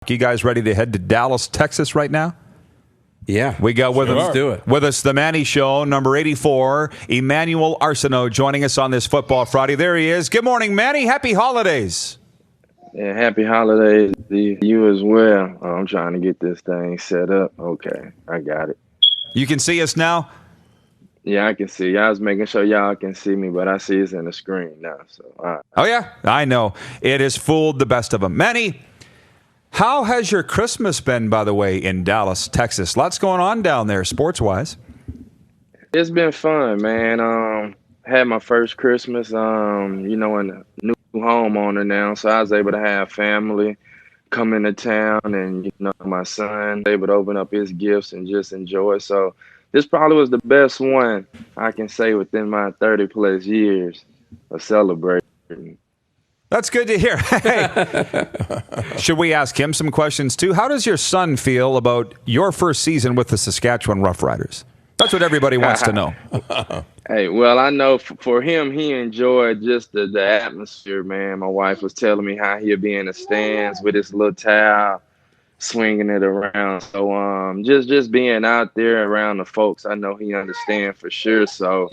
You guys ready to head to Dallas, Texas right now? Yeah. We got Let's do it. With us the Manny Show, number 84, Emmanuel Arceneaux, joining us on this Football Friday. There he is. Good morning, Manny. Happy holidays. Yeah, happy holidays to you as well. I'm trying to get this thing set up. Okay, I got it. You can see us now? Yeah, I can see. I was making sure y'all can see me, but I see it's in the screen now. So, all right. Oh, yeah? I know. It has fooled the best of them. Manny, how has your Christmas been, by the way, in Dallas, Texas? Lots going on down there, sports-wise. It's been fun, man. Had my first Christmas, in a new homeowner now, so I was able to have family come into town, and my son was able to open up his gifts and just enjoy. So this probably was the best one I can say within my 30 plus years of celebrating. That's good to hear. Hey, should we ask him some questions too? How does your son feel about your first season with the Saskatchewan Roughriders? That's what everybody wants to know. Hey, well, I know for him, he enjoyed just the atmosphere, man. My wife was telling me how he'd be in the stands with his little towel, swinging it around. So just being out there around the folks, I know he understands for sure. So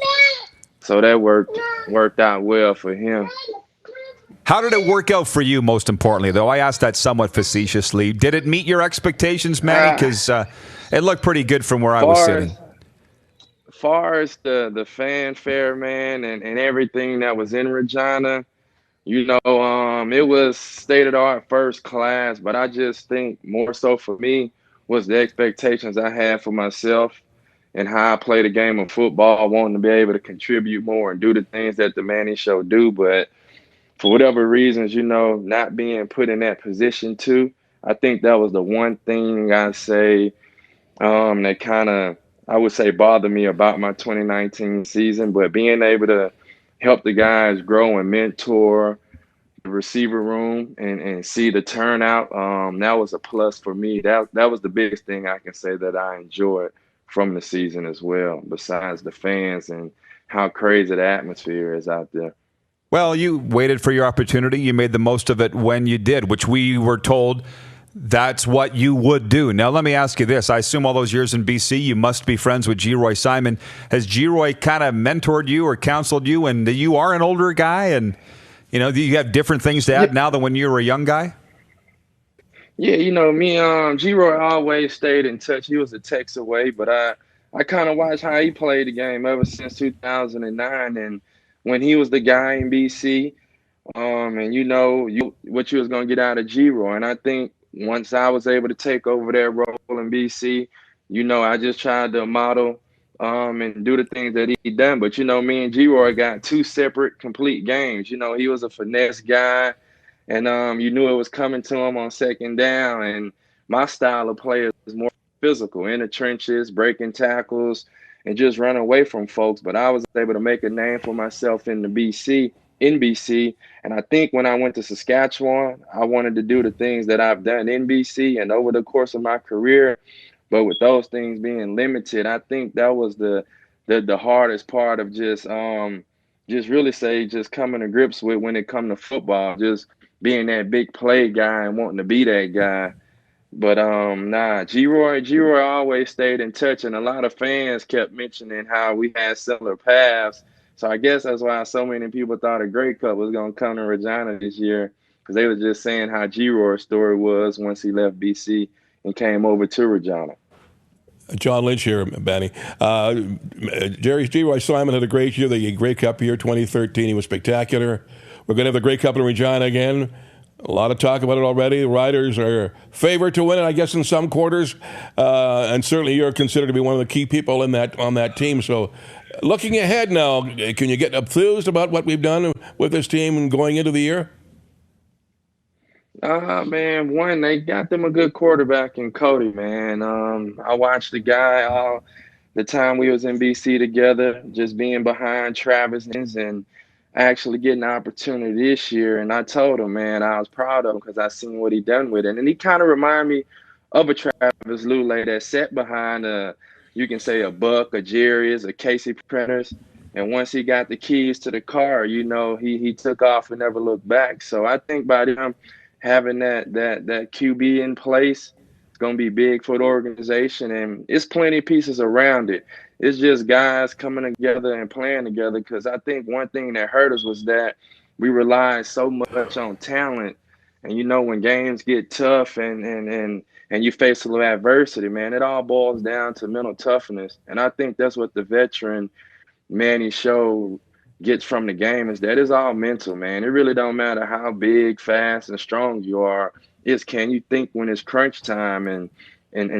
that worked out well for him. How did it work out for you, most importantly, though? I asked that somewhat facetiously. Did it meet your expectations, Manny? Because it looked pretty good from where I was sitting. As far as the fanfare, man, and everything that was in Regina, it was state-of-the-art first class, but I just think more so for me was the expectations I had for myself and how I play the game of football, wanting to be able to contribute more and do the things that the Manny Show do. But for whatever reasons, not being put in that position too, I think that was the one thing I say that kind of, I would say, bothered me about my 2019 season. But being able to help the guys grow and mentor the receiver room and see the turnout, that was a plus for me. That was the biggest thing I can say that I enjoyed from the season as well, besides the fans and how crazy the atmosphere is out there. Well, you waited for your opportunity. You made the most of it when you did, which we were told that's what you would do. Now, let me ask you this. I assume all those years in BC, you must be friends with Geroy Simon. Has Geroy kind of mentored you or counseled you? And you are an older guy, and do you have different things to add now than when you were a young guy? Yeah, me, Geroy always stayed in touch. He was a text away, but I kind of watched how he played the game ever since 2009, and when he was the guy in BC, and what you was gonna get out of Geroy. And I think once I was able to take over that role in BC, I just tried to model and do the things that he done. But me and Geroy got two separate complete games. He was a finesse guy, and you knew it was coming to him on second down. And my style of play is more physical, in the trenches, breaking tackles, and just run away from folks. But I was able to make a name for myself in BC. And I think when I went to Saskatchewan, I wanted to do the things that I've done in BC and over the course of my career. But with those things being limited, I think that was the hardest part of just coming to grips with when it come to football, just being that big play guy and wanting to be that guy. But Geroy always stayed in touch, and a lot of fans kept mentioning how we had similar paths. So I guess that's why so many people thought a Grey Cup was going to come to Regina this year, because they were just saying how Geroy's story was once he left BC and came over to Regina. John Lynch here, Manny. Geroy Simon had a great year, the Grey Cup year 2013. He was spectacular. We're going to have the Grey Cup in Regina again. A lot of talk about it already. The Riders are favored to win it, I guess, in some quarters. And certainly you're considered to be one of the key people on that team. So looking ahead now, can you get enthused about what we've done with this team going into the year? Man, one, they got them a good quarterback in Cody, man. I watched the guy all the time we was in BC together, just being behind Travis and actually getting an opportunity this year. And I told him, man, I was proud of him because I seen what he done with it. And he kind of reminded me of a Travis Lulay that sat behind you can say a Buck, a Jerry's, a Casey Printers. And once he got the keys to the car, he took off and never looked back. So I think by them having that QB in place, it's going to be big for the organization, and it's plenty of pieces around it. It's just guys coming together and playing together, because I think one thing that hurt us was that we relied so much on talent. And when games get tough and you face a little adversity, man, it all boils down to mental toughness. And I think that's what the veteran Manny show gets from the game, is that it's all mental, man. It really don't matter how big, fast, and strong you are. It's, can you think when it's crunch time, and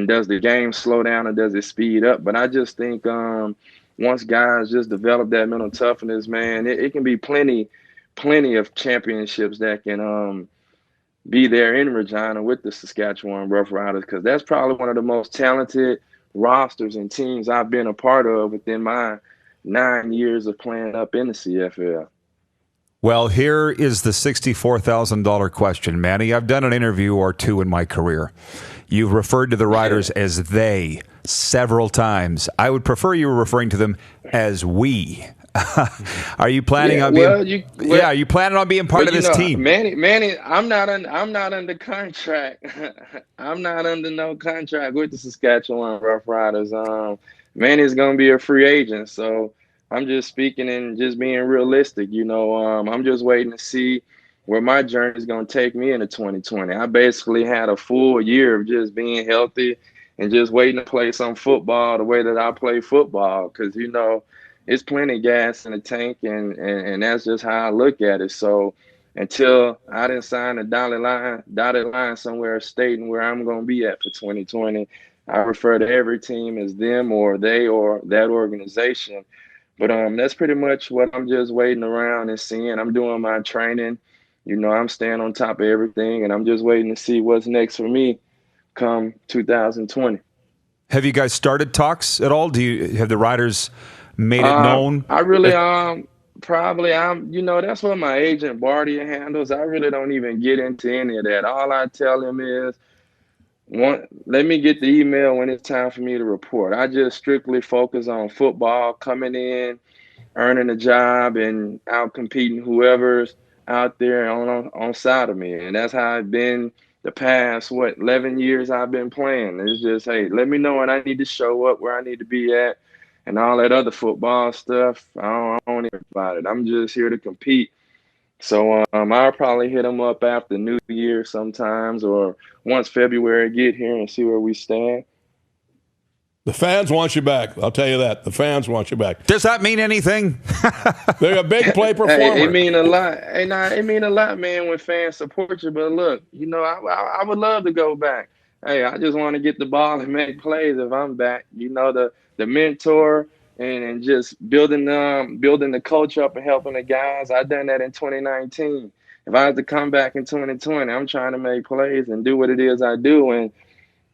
does the game slow down or does it speed up? But I just think once guys just develop that mental toughness, man, it can be plenty of championships that can be there in Regina with the Saskatchewan Roughriders, because that's probably one of the most talented rosters and teams I've been a part of within my 9 years of playing up in the CFL. Well, here is the $64,000 question, Manny. I've done an interview or two in my career. You've referred to the Riders as they several times. I would prefer you were referring to them as we. Are you planning on being? Are you planning on being part of this team? Manny, I'm not under contract. I'm not under no contract with the Saskatchewan Roughriders. Manny's gonna be a free agent, so I'm just speaking and just being realistic. I'm just waiting to see where my journey is gonna take me into 2020. I basically had a full year of just being healthy and just waiting to play some football the way that I play football, because it's plenty of gas in the tank, and that's just how I look at it. So until I didn't sign a dotted line somewhere stating where I'm going to be at for 2020, I refer to every team as them or they or that organization. But that's pretty much what I'm just waiting around and seeing. I'm doing my training. I'm staying on top of everything, and I'm just waiting to see what's next for me come 2020. Have you guys started talks at all? Have the Riders made it known? I really probably that's what my agent Barty handles. I really don't even get into any of that. All I tell him is, let me get the email when it's time for me to report. I just strictly focus on football, coming in, earning a job, and out competing whoever's out there on side of me. And that's how it's been the past 11 years I've been playing. It's just, hey, let me know when I need to show up, where I need to be at. And all that other football stuff, I don't even about it. I'm just here to compete. So I'll probably hit them up after New Year sometimes, or once February get here, and see where we stand. The fans want you back. I'll tell you that. The fans want you back. Does that mean anything? They're a big play performer. Hey, it mean a lot. Hey, it mean a lot, man, when fans support you. But look, I would love to go back. Hey, I just want to get the ball and make plays if I'm back. The mentor and just building the culture up and helping the guys. I done that in 2019. If I have to come back in 2020, I'm trying to make plays and do what it is I do, and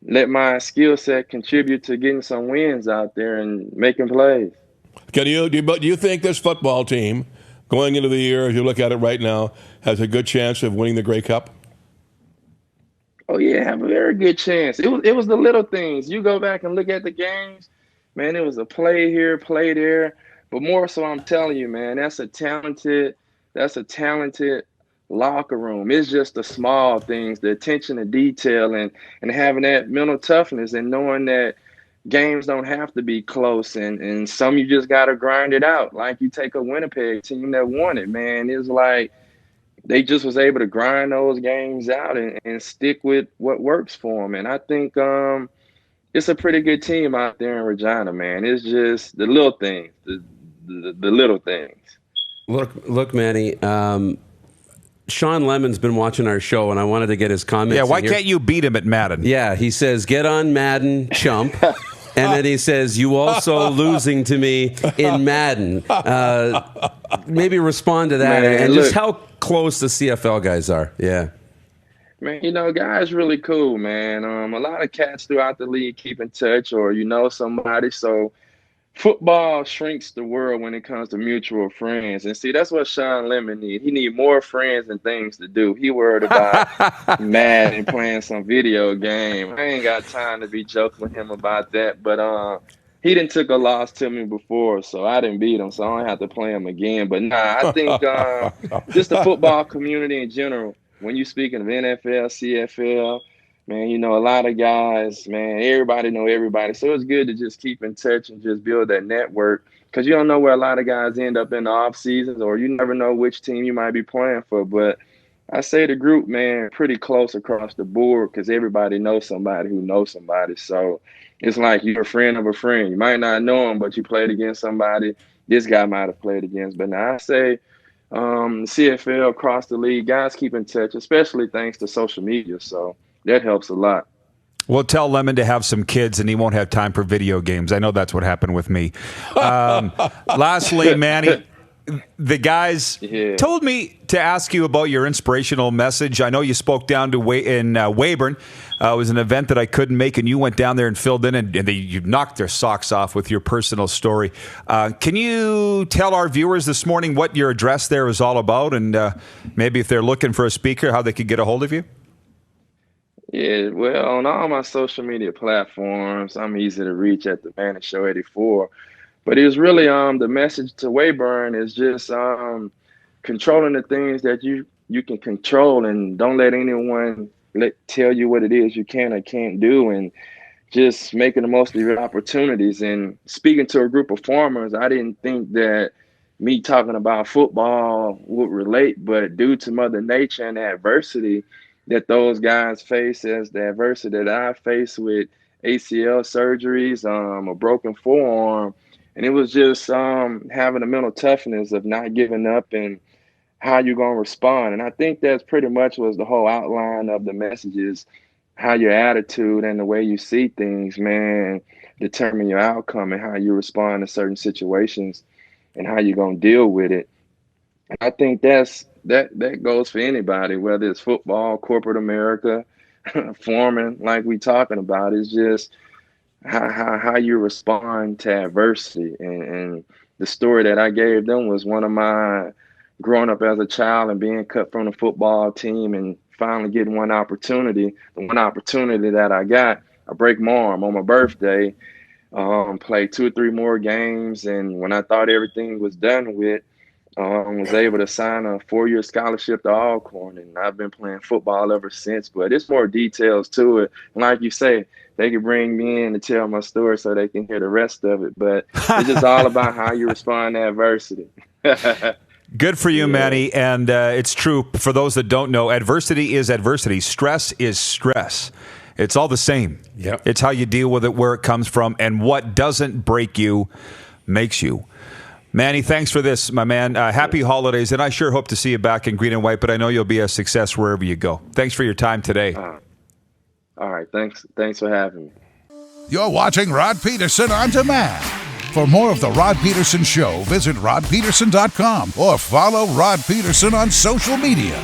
let my skill set contribute to getting some wins out there and making plays. Do you think this football team, going into the year, as you look at it right now, has a good chance of winning the Grey Cup? Oh yeah, have a very good chance. It was the little things. You go back and look at the games, man, it was a play here, play there. But more so, I'm telling you, man, that's a talented locker room. It's just the small things, the attention to detail, and having that mental toughness, and knowing that games don't have to be close, and some you just got to grind it out. Like you take a Winnipeg team that won it, man. It's like they just was able to grind those games out and stick with what works for them. And I think it's a pretty good team out there in Regina, man. It's just the little things, the little things. Look, Manny. Sean Lemon's been watching our show, and I wanted to get his comments. Yeah, why can't you beat him at Madden? Yeah, he says, "Get on Madden, chump." And then he says, "You also losing to me in Madden." Maybe respond to that, Man, and look, just how close the CFL guys are. Yeah. Man, guys really cool, man. A lot of cats throughout the league keep in touch, or somebody. So football shrinks the world when it comes to mutual friends. And see, that's what Sean Lemon need. He need more friends and things to do. He worried about mad and playing some video game. I ain't got time to be joking with him about that. But he didn't took a loss to me before, so I didn't beat him, so I don't have to play him again. But nah, I think just the football community in general, when you speaking of NFL, CFL, man, you know, a lot of guys, man, everybody know everybody. So it's good to just keep in touch and just build that network, because you don't know where a lot of guys end up in the off seasons, or you never know which team you might be playing for. But I say the group, man, pretty close across the board, because everybody knows somebody who knows somebody. So it's like you're a friend of a friend. You might not know him, but you played against somebody this guy might have played against. But now I say CFL across the league, guys keep in touch, especially thanks to social media. So that helps a lot. Well, tell Lemon to have some kids and he won't have time for video games. I know that's what happened with me. Lastly, Manny, the guys told me to ask you about your inspirational message. I know you spoke down to Weyburn. It was an event that I couldn't make, and you went down there and filled in, and you knocked their socks off with your personal story. Can you tell our viewers this morning what your address there is all about, and maybe if they're looking for a speaker, how they could get a hold of you? Yeah, well, on all my social media platforms, I'm easy to reach at the Manny Show 84. But it was really the message to Weyburn is just controlling the things that you can control, and don't let anyone tell you what it is you can or can't do, and just making the most of your opportunities. And speaking to a group of farmers, I didn't think that me talking about football would relate, but due to Mother Nature and the adversity that those guys face, as the adversity that I face with ACL surgeries, a broken forearm, and it was just having the mental toughness of not giving up and how you're going to respond. And I think that's pretty much was the whole outline of the messages, how your attitude and the way you see things, man, determine your outcome and how you respond to certain situations and how you're going to deal with it. And I think that goes for anybody, whether it's football, corporate America, farming, like we talking about. It's just how you respond to adversity. And the story that I gave them was one of my growing up as a child and being cut from the football team and finally getting one opportunity. The one opportunity that I got, I break my arm on my birthday, played 2 or 3 more games. And when I thought everything was done with, was able to sign a 4-year scholarship to Alcorn, and I've been playing football ever since. But it's more details to it. And like you say, they can bring me in to tell my story so they can hear the rest of it. But it's just all about how you respond to adversity. Good for you, Manny. And it's true. For those that don't know, adversity is adversity. Stress is stress. It's all the same. Yep. It's how you deal with it, where it comes from, and what doesn't break you makes you. Manny, thanks for this, my man. Happy holidays, and I sure hope to see you back in green and white, but I know you'll be a success wherever you go. Thanks for your time today. All right. Thanks for having me. You're watching Rod Pedersen On Demand. For more of The Rod Pedersen Show, visit rodpedersen.com or follow Rod Pedersen on social media.